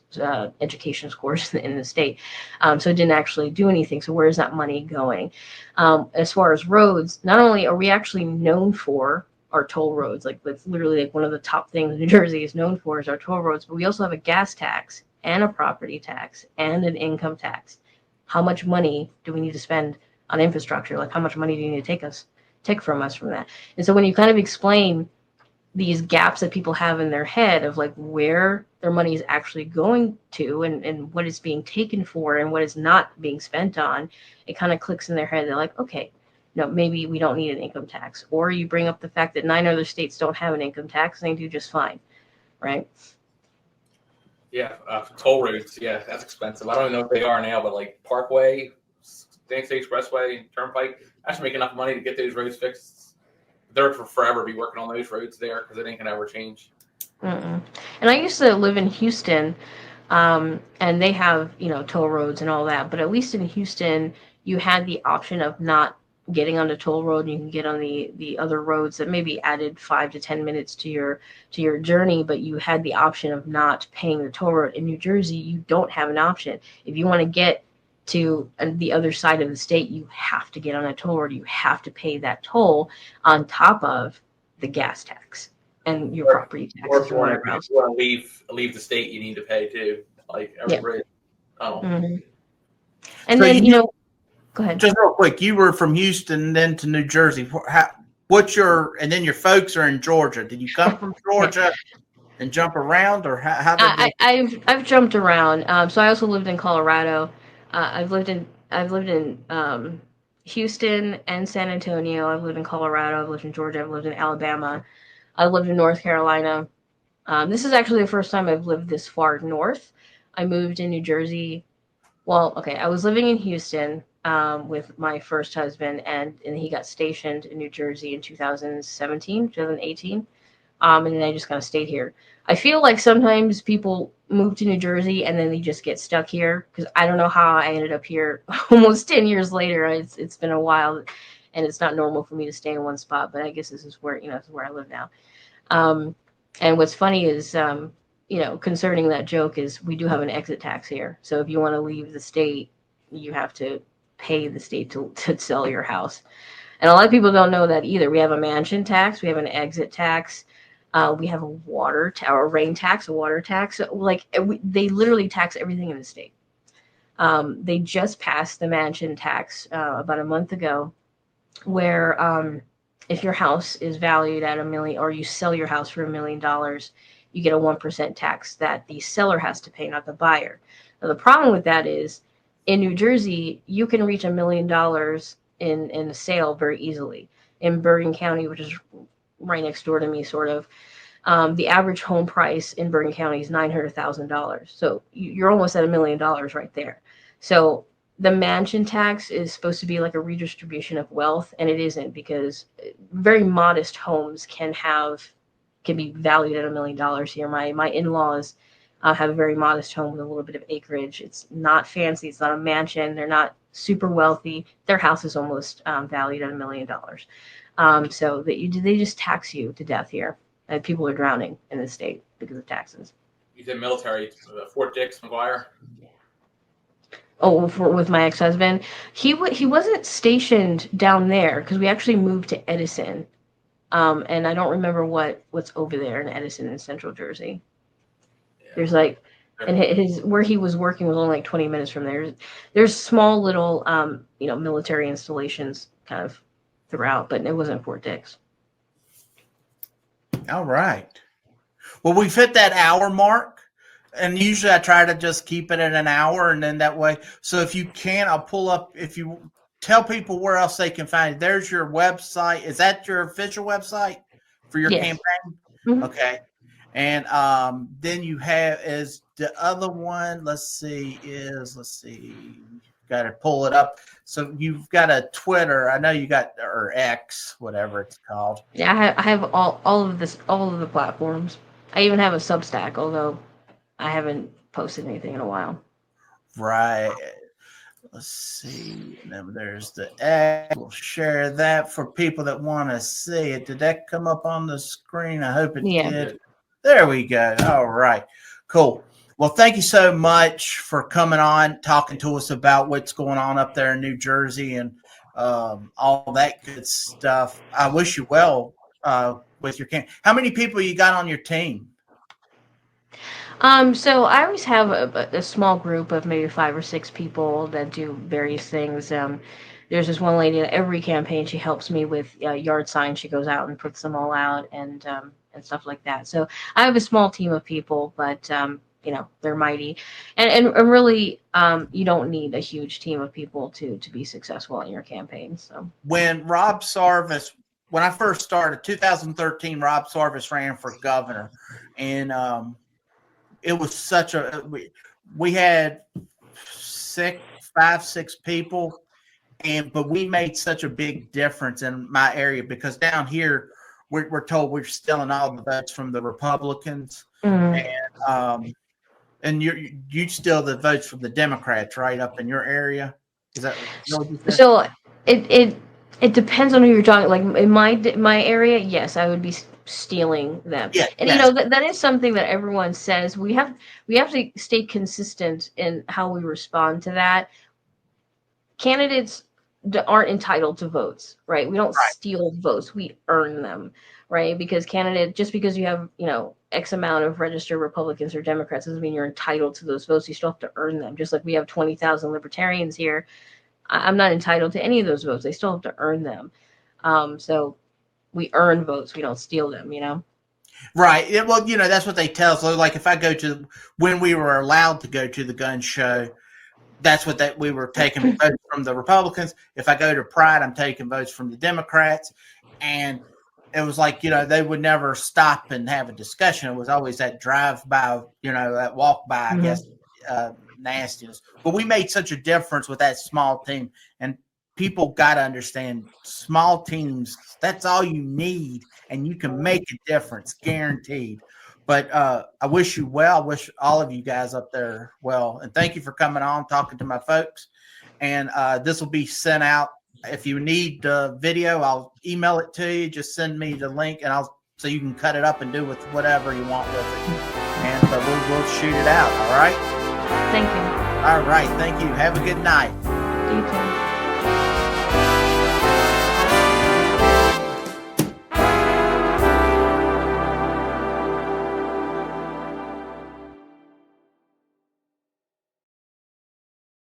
education scores in the state. So it didn't actually do anything. So where is that money going? As far as roads, not only are we actually known for our toll roads, like that's literally like one of the top things New Jersey is known for is our toll roads, but we also have a gas tax and a property tax and an income tax. How much money do we need to spend on infrastructure? Like how much money do you need to take from us from that? And so when you kind of explain these gaps that people have in their head of like where their money is actually going to and what it's being taken for and what is not being spent on, it kind of clicks in their head. They're like, okay, no, maybe we don't need an income tax. Or you bring up the fact that 9 other states don't have an income tax and they do just fine, right? Yeah, toll roads. Yeah, that's expensive. I don't even know if they are now, but like Parkway, State Expressway, Turnpike, I should make enough money to get those roads fixed. They're for forever be working on those roads there because it ain't gonna ever change. Mm-mm. And I used to live in Houston, and they have toll roads and all that. But at least in Houston, you had the option of not getting on the toll road. You can get on the other roads that maybe added 5 to 10 minutes to your journey, but you had the option of not paying the toll road. In New Jersey, you don't have an option. If you want to get to the other side of the state, you have to get on a toll road. You have to pay that toll on top of the gas tax and your property taxes. Or if you want to leave the state, you need to pay too. Like everybody. Yeah. Oh. Mm-hmm. And so then go ahead. Just real quick, you were from Houston, then to New Jersey. And then your folks are in Georgia. Did you come from Georgia and jump around, or how did I've jumped around. So I also lived in Colorado. I've lived in Houston and San Antonio. I've lived in Colorado. I've lived in Georgia. I've lived in Alabama. I've lived in North Carolina. This is actually the first time I've lived this far north. I moved in New Jersey. Well, okay, I was living in Houston with my first husband, and he got stationed in New Jersey in 2017, 2018. And then I just kind of stayed here. I feel like sometimes people move to New Jersey and then they just get stuck here because I don't know how I ended up here almost 10 years later. It's been a while, and it's not normal for me to stay in one spot, but I guess this is where, this is where I live now. And what's funny is, concerning that joke is we do have an exit tax here. So if you want to leave the state, you have to pay the state to sell your house. And a lot of people don't know that either. We have a mansion tax. We have an exit tax. We have a rain tax, a water tax. They literally tax everything in the state. They just passed the mansion tax about a month ago, where if your house is valued at $1 million, or you sell your house for $1 million, you get a 1% tax that the seller has to pay, not the buyer. Now, the problem with that is in New Jersey, you can reach $1 million in a sale very easily. In Bergen County, which is right next door to me, sort of, the average home price in Bergen County is $900,000. So you're almost at $1 million right there. So the mansion tax is supposed to be like a redistribution of wealth, and it isn't, because very modest homes can be valued at $1 million here. My in-laws have a very modest home with a little bit of acreage. It's not fancy. It's not a mansion. They're not super wealthy. Their house is almost valued at $1 million. So they just tax you to death here. And people are drowning in the state because of taxes. You said military, Fort Dix, McGuire? Oh, with my ex-husband, he wasn't stationed down there because we actually moved to Edison, and I don't remember what's over there in Edison in Central Jersey. Yeah. There's and his where he was working was only 20 minutes from there. There's small little military installations kind of throughout, but it wasn't Fort Dix. All right. Well, we've hit that hour mark. And usually I try to just keep it at an hour, and then that way. So if you can, I'll pull up. If you tell people where else they can find it. There's your website. Is that your official website for your campaign? Mm-hmm. Okay. And then you have is the other one. Let's see. Got to pull it up. So you've got a Twitter. I know you got, or X, whatever it's called. Yeah, I have all of the platforms. I even have a Substack, although I haven't posted anything in a while. Right. Let's see. Then there's the X. We'll share that for people that want to see it. Did that come up on the screen? I hope it did. There we go. All right. Cool. Well, thank you so much for coming on, talking to us about what's going on up there in New Jersey and all that good stuff. I wish you well with your camp. How many people you got on your team? So I always have a small group of maybe 5 or 6 people that do various things. There's this one lady that every campaign she helps me with yard signs. She goes out and puts them all out and stuff like that. So I have a small team of people, but they're mighty, and really you don't need a huge team of people to be successful in your campaign. So When I first started, 2013, Rob Sarvis ran for governor, and it was such we had 5, 6 people, but we made such a big difference in my area because down here we're told we're stealing all the votes from the Republicans, and you steal the votes from the Democrats, right, up in your area. Is that what you said? So it depends on who you're talking. Like in my area, yes, I would be stealing them. Yeah, and yes. That is something that everyone says. We have to stay consistent in how we respond to that. Candidates aren't entitled to votes, right? We don't steal votes; we earn them, right? Because just because you have X amount of registered Republicans or Democrats doesn't mean you're entitled to those votes. You still have to earn them. Just like we have 20,000 libertarians here. I'm not entitled to any of those votes. They still have to earn them. So we earn votes. We don't steal them, Right. Well, that's what they tell us. Like if I go when we were allowed to go to the gun show, that's what we were taking votes from the Republicans. If I go to Pride, I'm taking votes from the Democrats. And it was like, they would never stop and have a discussion. It was always that drive by, that walk by, I guess, nastiness. But we made such a difference with that small team, and people got to understand small teams, that's all you need, and you can make a difference, guaranteed. But I wish you well. I wish all of you guys up there well, and thank you for coming on, talking to my folks. And this will be sent out. If you need the video, I'll email it to you. Just send me the link, and so you can cut it up and do with whatever you want with it. And we'll shoot it out. All right. Thank you. All right. Thank you. Have a good night. You too.